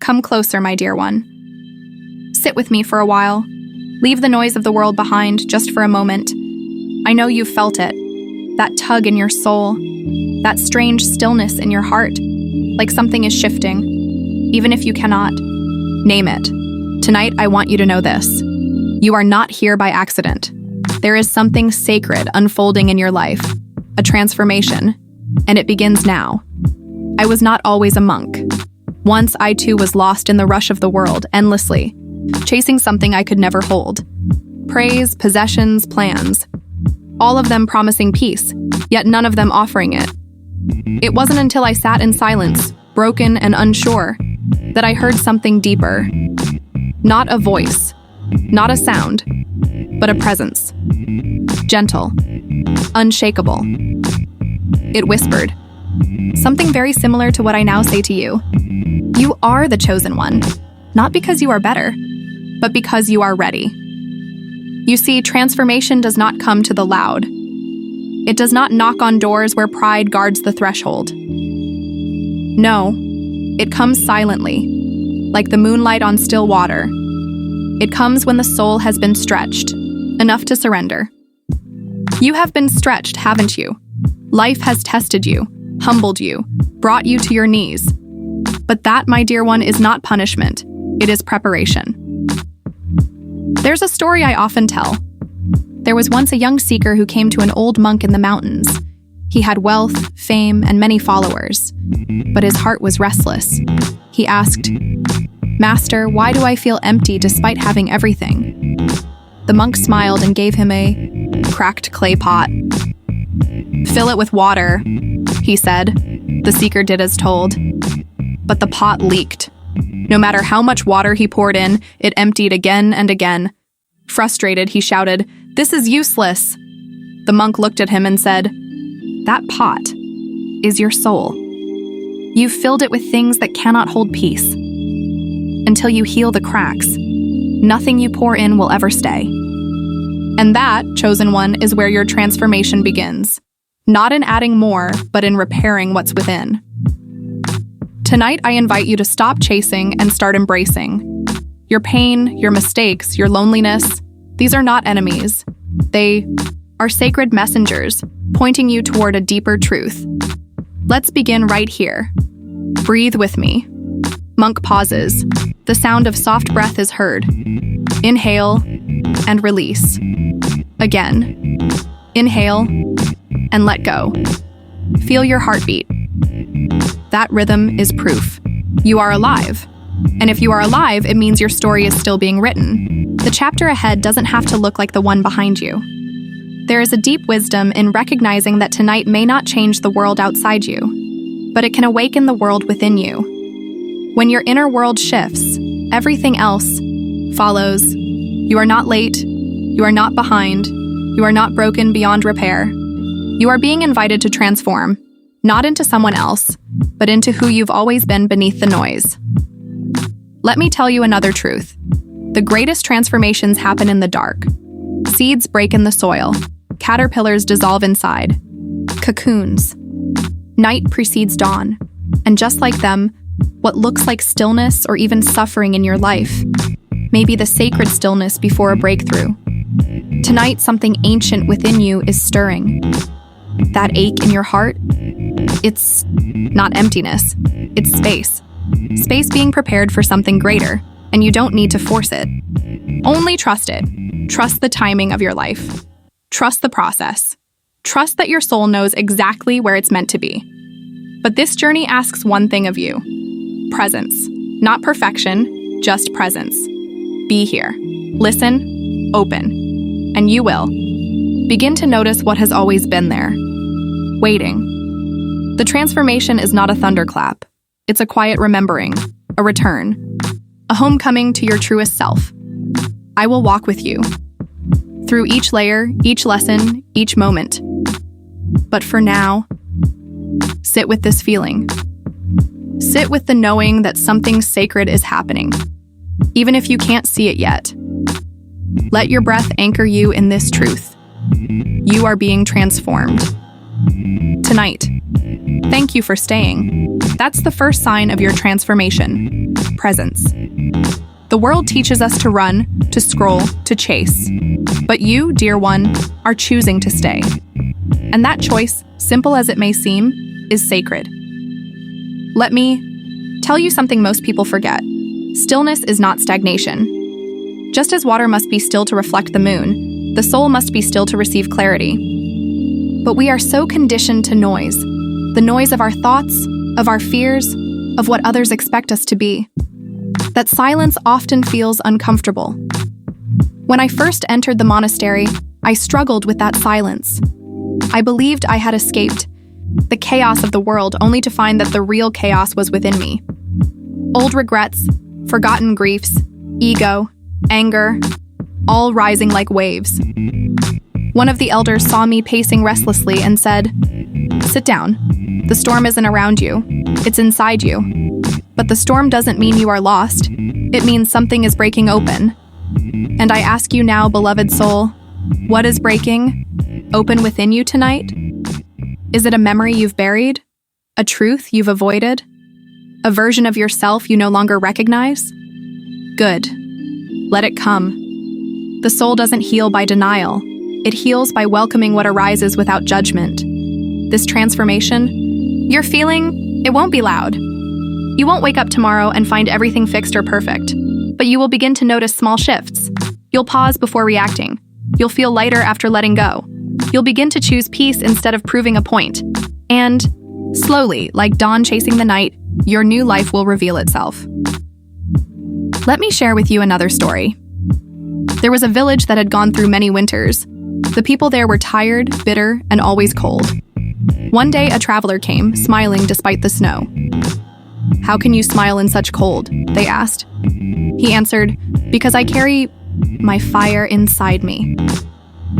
Come closer, my dear one. Sit with me for a while. Leave the noise of the world behind just for a moment. I know you've felt it. That tug in your soul. That strange stillness in your heart. Like something is shifting. Even if you cannot. Name it. Tonight, I want you to know this. You are not here by accident. There is something sacred unfolding in your life. A transformation. And it begins now. I was not always a monk. Once I too was lost in the rush of the world, endlessly, chasing something I could never hold. Praise, possessions, plans. All of them promising peace, yet none of them offering it. It wasn't until I sat in silence, broken and unsure, that I heard something deeper. Not a voice, not a sound, but a presence. Gentle, unshakable. It whispered. Something very similar to what I now say to you. You are the chosen one, not because you are better, but because you are ready. You see, transformation does not come to the loud. It does not knock on doors where pride guards the threshold. No, it comes silently, like the moonlight on still water. It comes when the soul has been stretched, enough to surrender. You have been stretched, haven't you? Life has tested you, humbled you, brought you to your knees. But that, my dear one, is not punishment. It is preparation. There's a story I often tell. There was once a young seeker who came to an old monk in the mountains. He had wealth, fame, and many followers. But his heart was restless. He asked, "Master, why do I feel empty despite having everything?" The monk smiled and gave him a cracked clay pot. "Fill it with water," he said. The seeker did as told. But the pot leaked. No matter how much water he poured in, it emptied again and again. Frustrated, he shouted, "This is useless." The monk looked at him and said, "That pot is your soul. You've filled it with things that cannot hold peace. Until you heal the cracks, nothing you pour in will ever stay." And that, chosen one, is where your transformation begins. Not in adding more, but in repairing what's within. Tonight, I invite you to stop chasing and start embracing. Your pain, your mistakes, your loneliness, these are not enemies. They are sacred messengers, pointing you toward a deeper truth. Let's begin right here. Breathe with me. Monk pauses. The sound of soft breath is heard. Inhale and release. Again. Inhale and let go. Feel your heartbeat. That rhythm is proof. You are alive. And if you are alive, it means your story is still being written. The chapter ahead doesn't have to look like the one behind you. There is a deep wisdom in recognizing that tonight may not change the world outside you, but it can awaken the world within you. When your inner world shifts, everything else follows. You are not late. You are not behind. You are not broken beyond repair. You are being invited to transform, not into someone else, but into who you've always been beneath the noise. Let me tell you another truth. The greatest transformations happen in the dark. Seeds break in the soil. Caterpillars dissolve inside. Cocoons. Night precedes dawn. And just like them, what looks like stillness or even suffering in your life may be the sacred stillness before a breakthrough. Tonight, something ancient within you is stirring. That ache in your heart, it's not emptiness, it's space. Space being prepared for something greater, and you don't need to force it. Only trust it. Trust the timing of your life. Trust the process. Trust that your soul knows exactly where it's meant to be. But this journey asks one thing of you. Presence. Not perfection, just presence. Be here. Listen. Open. And you will. Begin to notice what has always been there. Waiting. The transformation is not a thunderclap. It's a quiet remembering, a return, a homecoming to your truest self. I will walk with you through each layer, each lesson, each moment. But for now, sit with this feeling. Sit with the knowing that something sacred is happening, even if you can't see it yet. Let your breath anchor you in this truth. You are being transformed. Tonight. Thank you for staying. That's the first sign of your transformation. Presence. The world teaches us to run, to scroll, to chase. But you, dear one, are choosing to stay. And that choice, simple as it may seem, is sacred. Let me tell you something most people forget. Stillness is not stagnation. Just as water must be still to reflect the moon, the soul must be still to receive clarity. But we are so conditioned to noise, the noise of our thoughts, of our fears, of what others expect us to be, that silence often feels uncomfortable. When I first entered the monastery, I struggled with that silence. I believed I had escaped the chaos of the world, only to find that the real chaos was within me. Old regrets, forgotten griefs, ego, anger, all rising like waves. One of the elders saw me pacing restlessly and said, "Sit down. The storm isn't around you, it's inside you. But the storm doesn't mean you are lost. It means something is breaking open. And I ask you now, beloved soul, what is breaking open within you tonight? Is it a memory you've buried? A truth you've avoided? A version of yourself you no longer recognize? Good. Let it come. The soul doesn't heal by denial. It heals by welcoming what arises without judgment. This transformation, you're feeling, it won't be loud. You won't wake up tomorrow and find everything fixed or perfect, but you will begin to notice small shifts. You'll pause before reacting. You'll feel lighter after letting go. You'll begin to choose peace instead of proving a point. And, slowly, like dawn chasing the night, your new life will reveal itself. Let me share with you another story. There was a village that had gone through many winters. The people there were tired, bitter, and always cold. One day, a traveler came, smiling despite the snow. "How can you smile in such cold?" they asked. He answered, "Because I carry my fire inside me."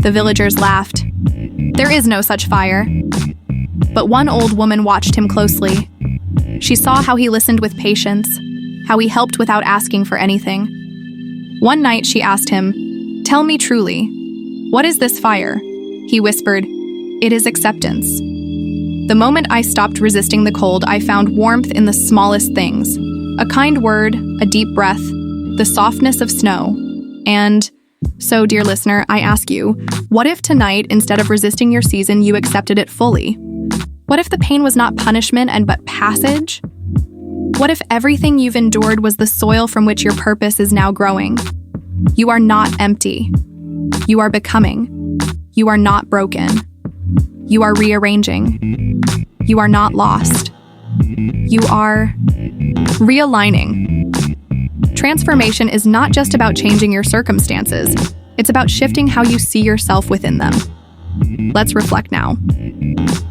The villagers laughed. "There is no such fire." But one old woman watched him closely. She saw how he listened with patience, how he helped without asking for anything. One night she asked him, "Tell me truly, what is this fire?" He whispered, "It is acceptance." The moment I stopped resisting the cold, I found warmth in the smallest things. A kind word, a deep breath, the softness of snow. And so, dear listener, I ask you, what if tonight, instead of resisting your season, you accepted it fully? What if the pain was not punishment and but passage? What if everything you've endured was the soil from which your purpose is now growing? You are not empty. You are becoming. You are not broken. You are rearranging. You are not lost. You are realigning. Transformation is not just about changing your circumstances. It's about shifting how you see yourself within them. Let's reflect now.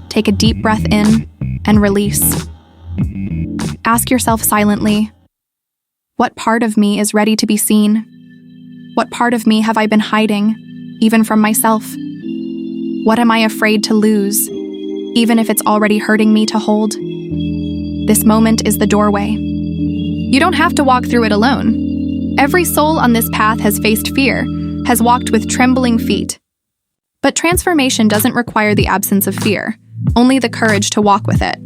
Take a deep breath in and release. Ask yourself silently, what part of me is ready to be seen? What part of me have I been hiding, even from myself? What am I afraid to lose, even if it's already hurting me to hold? This moment is the doorway. You don't have to walk through it alone. Every soul on this path has faced fear, has walked with trembling feet. But transformation doesn't require the absence of fear, only the courage to walk with it.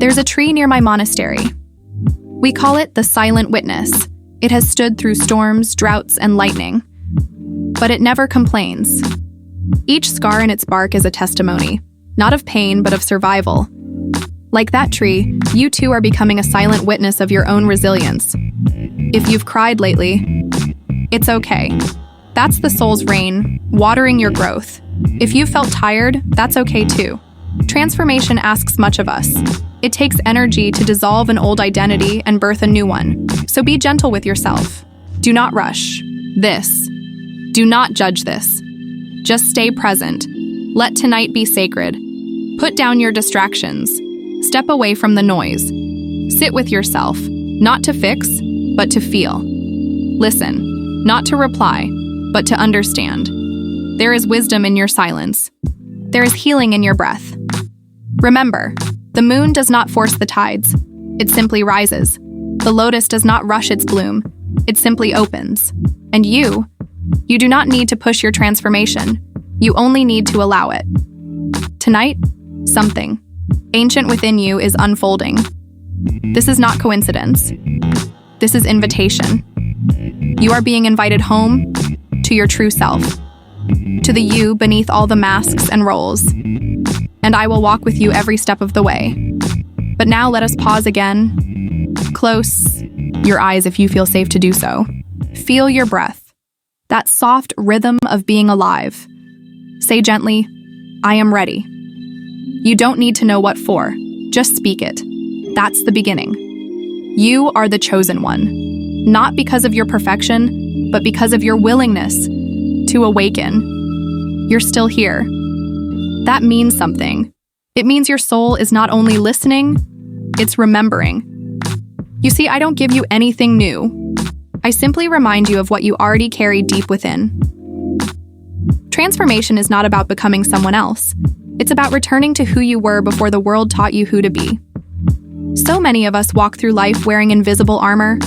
There's a tree near my monastery. We call it the silent witness. It has stood through storms, droughts, and lightning. But it never complains. Each scar in its bark is a testimony, not of pain, but of survival. Like that tree, you too are becoming a silent witness of your own resilience. If you've cried lately, it's okay. That's the soul's rain, watering your growth. If you felt tired, that's okay too. Transformation asks much of us. It takes energy to dissolve an old identity and birth a new one. So be gentle with yourself. Do not rush this. Do not judge this. Just stay present. Let tonight be sacred. Put down your distractions. Step away from the noise. Sit with yourself, not to fix, but to feel. Listen, not to reply, but to understand. There is wisdom in your silence. There is healing in your breath. Remember, the moon does not force the tides. It simply rises. The lotus does not rush its bloom. It simply opens. And you do not need to push your transformation. You only need to allow it. Tonight, something ancient within you is unfolding. This is not coincidence. This is invitation. You are being invited home to your true self, to the you beneath all the masks and roles. And I will walk with you every step of the way. But now let us pause again. Close your eyes if you feel safe to do so. Feel your breath, that soft rhythm of being alive. Say gently, I am ready. You don't need to know what for, just speak it. That's the beginning. You are the chosen one, not because of your perfection, but because of your willingness to awaken. You're still here. That means something. It means your soul is not only listening, it's remembering. You see, I don't give you anything new. I simply remind you of what you already carry deep within. Transformation is not about becoming someone else. It's about returning to who you were before the world taught you who to be. So many of us walk through life wearing invisible armor.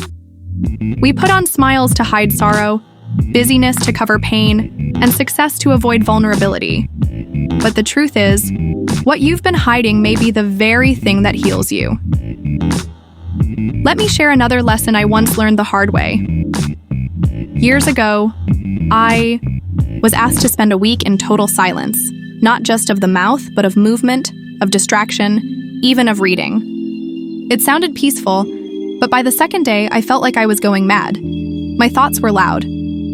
We put on smiles to hide sorrow, busyness to cover pain, and success to avoid vulnerability. But the truth is, what you've been hiding may be the very thing that heals you. Let me share another lesson I once learned the hard way. Years ago, I was asked to spend a week in total silence, not just of the mouth, but of movement, of distraction, even of reading. It sounded peaceful, but by the second day, I felt like I was going mad. My thoughts were loud.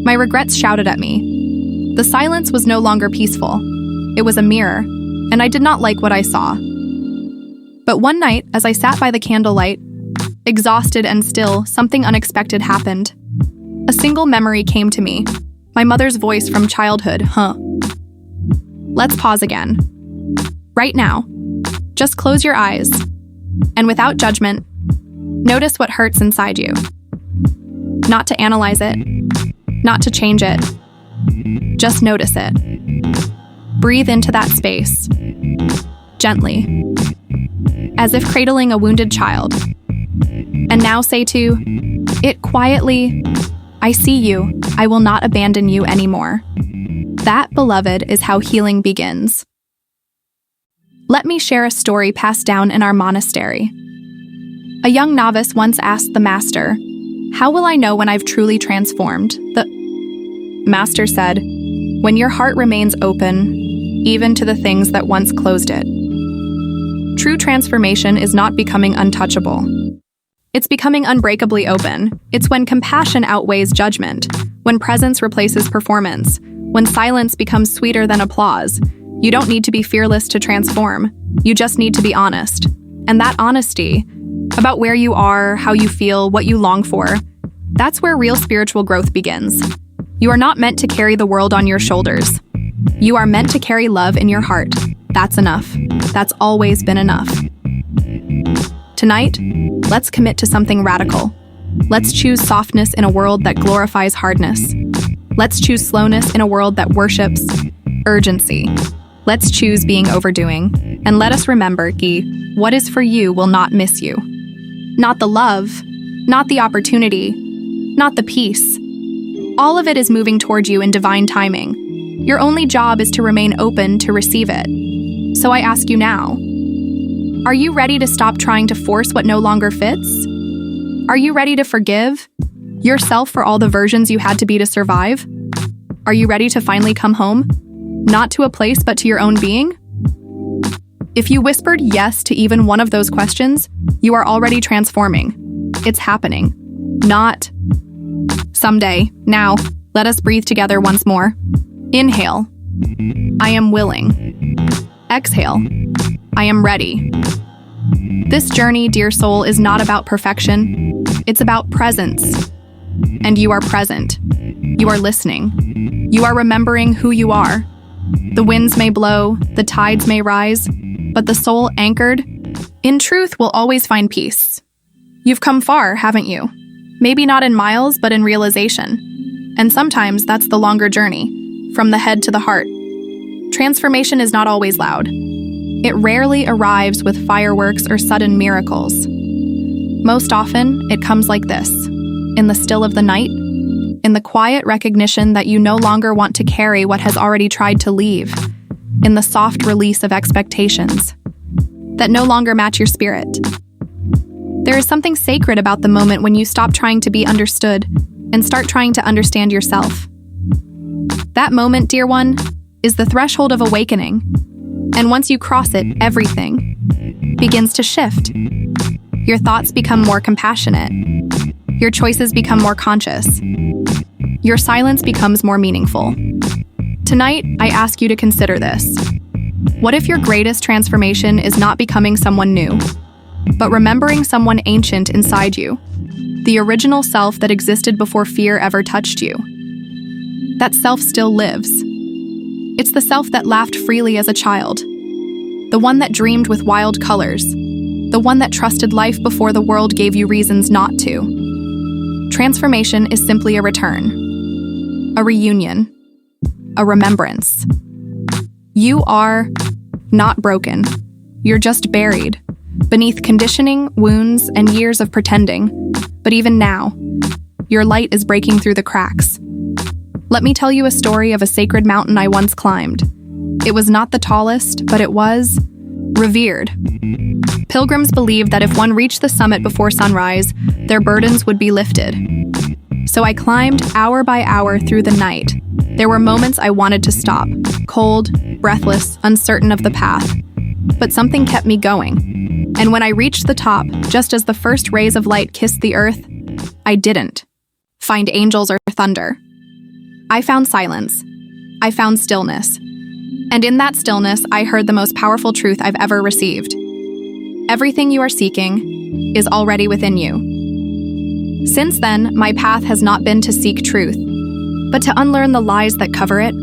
My regrets shouted at me. The silence was no longer peaceful. It was a mirror, and I did not like what I saw. But one night, as I sat by the candlelight, exhausted and still, something unexpected happened. A single memory came to me. My mother's voice from childhood, Let's pause again. Right now, just close your eyes, and without judgment, notice what hurts inside you. Not to analyze it, not to change it, just notice it. Breathe into that space, gently, as if cradling a wounded child. And now say to it quietly, I see you. I will not abandon you anymore. That, beloved, is how healing begins. Let me share a story passed down in our monastery. A young novice once asked the master, how will I know when I've truly transformed? The master said, when your heart remains open, even to the things that once closed it. True transformation is not becoming untouchable. It's becoming unbreakably open. It's when compassion outweighs judgment, when presence replaces performance, when silence becomes sweeter than applause. You don't need to be fearless to transform. You just need to be honest. And that honesty, about where you are, how you feel, what you long for, that's where real spiritual growth begins. You are not meant to carry the world on your shoulders. You are meant to carry love in your heart. That's enough. That's always been enough. Tonight, let's commit to something radical. Let's choose softness in a world that glorifies hardness. Let's choose slowness in a world that worships urgency. Let's choose being overdoing. And let us remember, what is for you will not miss you. Not the love, not the opportunity, not the peace. All of it is moving toward you in divine timing. Your only job is to remain open to receive it. So I ask you now, are you ready to stop trying to force what no longer fits? Are you ready to forgive yourself for all the versions you had to be to survive? Are you ready to finally come home? Not to a place, but to your own being? If you whispered yes to even one of those questions, you are already transforming. It's happening. Not someday. Now, let us breathe together once more. Inhale. I am willing. Exhale. I am ready. This journey, dear soul, is not about perfection. It's about presence. And you are present. You are listening. You are remembering who you are. The winds may blow, the tides may rise, but the soul anchored in truth will always find peace. You've come far, haven't you? Maybe not in miles, but in realization. And sometimes that's the longer journey, from the head to the heart. Transformation is not always loud. It rarely arrives with fireworks or sudden miracles. Most often, it comes like this, in the still of the night, in the quiet recognition that you no longer want to carry what has already tried to leave. in the soft release of expectations that no longer match your spirit. There is something sacred about the moment when you stop trying to be understood and start trying to understand yourself. That moment, dear one, is the threshold of awakening. And once you cross it, everything begins to shift. Your thoughts become more compassionate. Your choices become more conscious. Your silence becomes more meaningful. Tonight, I ask you to consider this. What if your greatest transformation is not becoming someone new, but remembering someone ancient inside you, the original self that existed before fear ever touched you? That self still lives. It's the self that laughed freely as a child, the one that dreamed with wild colors, the one that trusted life before the world gave you reasons not to. Transformation is simply a return, a reunion, a remembrance. You are not broken. You're just buried beneath conditioning, wounds, and years of pretending. But even now, your light is breaking through the cracks. Let me tell you a story of a sacred mountain I once climbed. It was not the tallest, but it was revered. Pilgrims believed that if one reached the summit before sunrise, their burdens would be lifted. So I climbed hour by hour through the night. There were moments I wanted to stop, cold, breathless, uncertain of the path. But something kept me going. And when I reached the top, just as the first rays of light kissed the earth, I didn't find angels or thunder. I found silence. I found stillness. And in that stillness, I heard the most powerful truth I've ever received. Everything you are seeking is already within you. Since then, my path has not been to seek truth, but to unlearn the lies that cover it.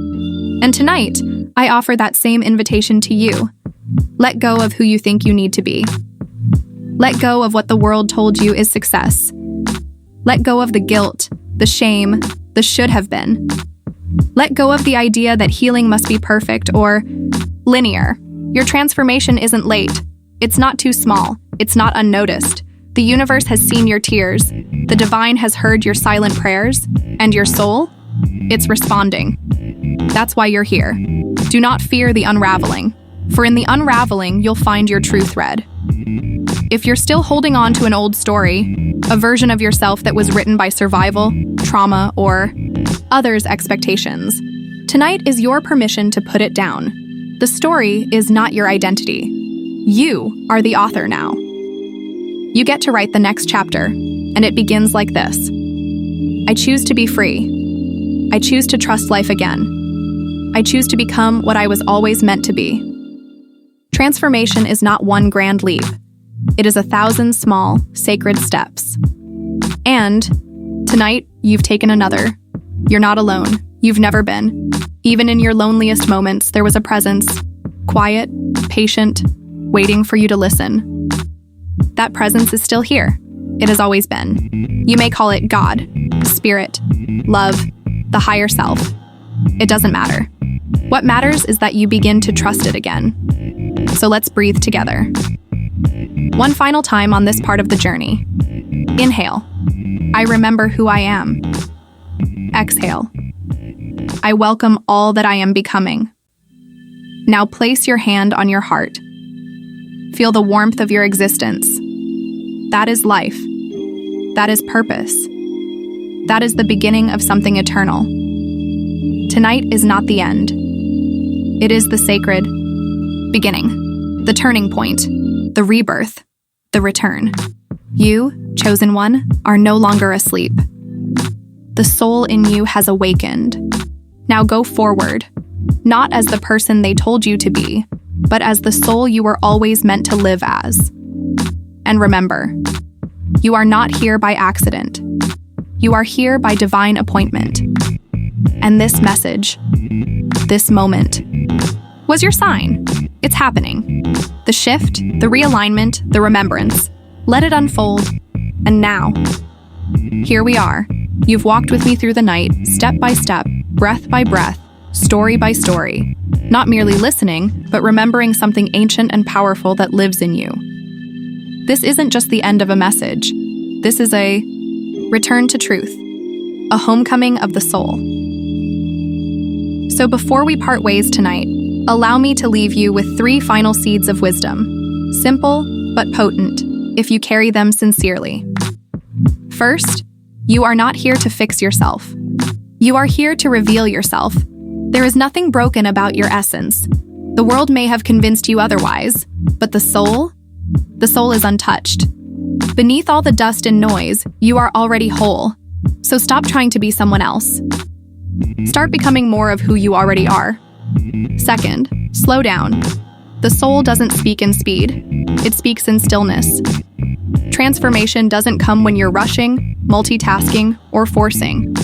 And tonight, I offer that same invitation to you. Let go of who you think you need to be. Let go of what the world told you is success. Let go of the guilt, the shame, the should have been. Let go of the idea that healing must be perfect or linear. Your transformation isn't late. It's not too small. It's not unnoticed. The universe has seen your tears. The divine has heard your silent prayers. And your soul? It's responding. That's why you're here. Do not fear the unraveling, for in the unraveling, you'll find your true thread. If you're still holding on to an old story, a version of yourself that was written by survival, trauma, or others' expectations, tonight is your permission to put it down. The story is not your identity. You are the author now. You get to write the next chapter, and it begins like this. I choose to be free. I choose to trust life again. I choose to become what I was always meant to be. Transformation is not one grand leap. It is 1,000 small, sacred steps. And tonight, you've taken another. You're not alone. You've never been. Even in your loneliest moments, there was a presence, quiet, patient, waiting for you to listen. That presence is still here. It has always been. You may call it God, spirit, love, the higher self. It doesn't matter. What matters is that you begin to trust it again. So let's breathe together. One final time on this part of the journey. Inhale. I remember who I am. Exhale. I welcome all that I am becoming. Now place your hand on your heart. Feel the warmth of your existence. That is life. That is purpose. That is the beginning of something eternal. Tonight is not the end. It is the sacred beginning, the turning point, the rebirth, the return. You, chosen one, are no longer asleep. The soul in you has awakened. Now go forward, not as the person they told you to be, but as the soul you were always meant to live as. And remember, you are not here by accident. You are here by divine appointment. And this message, this moment, was your sign. It's happening. The shift, the realignment, the remembrance. Let it unfold. And now, here we are. You've walked with me through the night, step by step, breath by breath, story by story. Not merely listening, but remembering something ancient and powerful that lives in you. This isn't just the end of a message. This is a return to truth, a homecoming of the soul. So before we part ways tonight, Allow me to leave you with 3 final seeds of wisdom, simple but potent, if you carry them sincerely. First, you are not here to fix yourself. You are here to reveal yourself. There is nothing broken about your essence. The world may have convinced you otherwise, but the soul is untouched. Beneath all the dust and noise, you are already whole. So stop trying to be someone else. Start becoming more of who you already are. Second, slow down. The soul doesn't speak in speed. It speaks in stillness. Transformation doesn't come when you're rushing, multitasking, or forcing.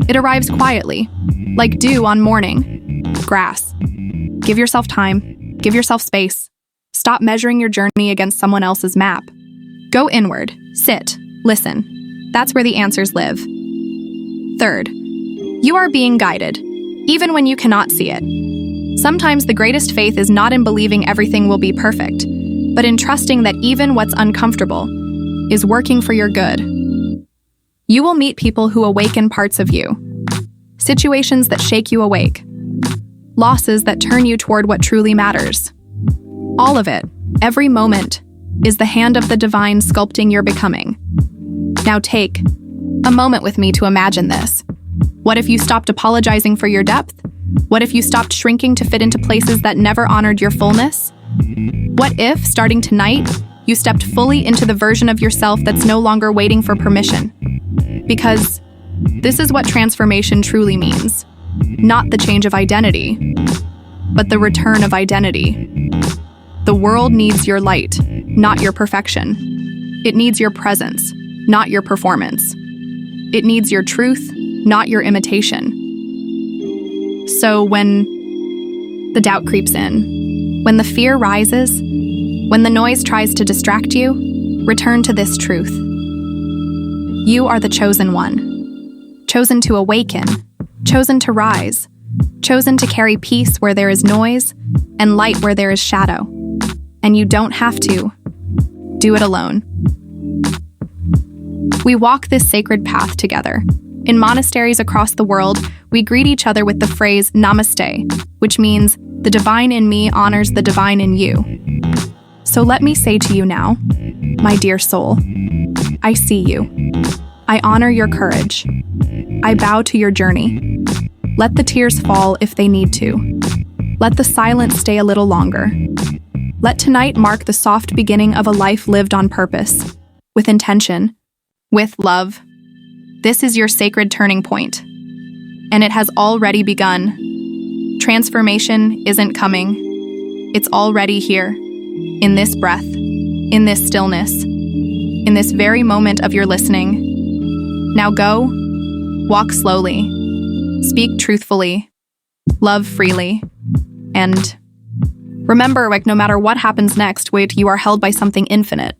It arrives quietly, like dew on morning grass. Give yourself time. Give yourself space. Stop measuring your journey against someone else's map. Go inward. Sit. Listen. That's where the answers live. Third, you are being guided, even when you cannot see it. Sometimes the greatest faith is not in believing everything will be perfect, but in trusting that even what's uncomfortable is working for your good. You will meet people who awaken parts of you, situations that shake you awake, losses that turn you toward what truly matters. All of it, every moment, is the hand of the divine sculpting your becoming. Now take a moment with me to imagine this. What if you stopped apologizing for your depth? What if you stopped shrinking to fit into places that never honored your fullness? What if, starting tonight, you stepped fully into the version of yourself that's no longer waiting for permission? Because this is what transformation truly means. Not the change of identity, but the return of identity. The world needs your light, not your perfection. It needs your presence, not your performance. It needs your truth, not your imitation. So when the doubt creeps in, when the fear rises, when the noise tries to distract you, return to this truth. You are the chosen one, chosen to awaken, chosen to rise, chosen to carry peace where there is noise and light where there is shadow. And you don't have to do it alone. We walk this sacred path together. In monasteries across the world, we greet each other with the phrase namaste, which means the divine in me honors the divine in you. So let me say to you now, my dear soul, I see you. I honor your courage. I bow to your journey. Let the tears fall if they need to. Let the silence stay a little longer. Let tonight mark the soft beginning of a life lived on purpose, with intention, with love. This is your sacred turning point, and it has already begun. Transformation isn't coming. It's already here, in this breath, in this stillness, in this very moment of your listening. Now go, walk slowly, speak truthfully, love freely, and remember, no matter what happens next, you are held by something infinite.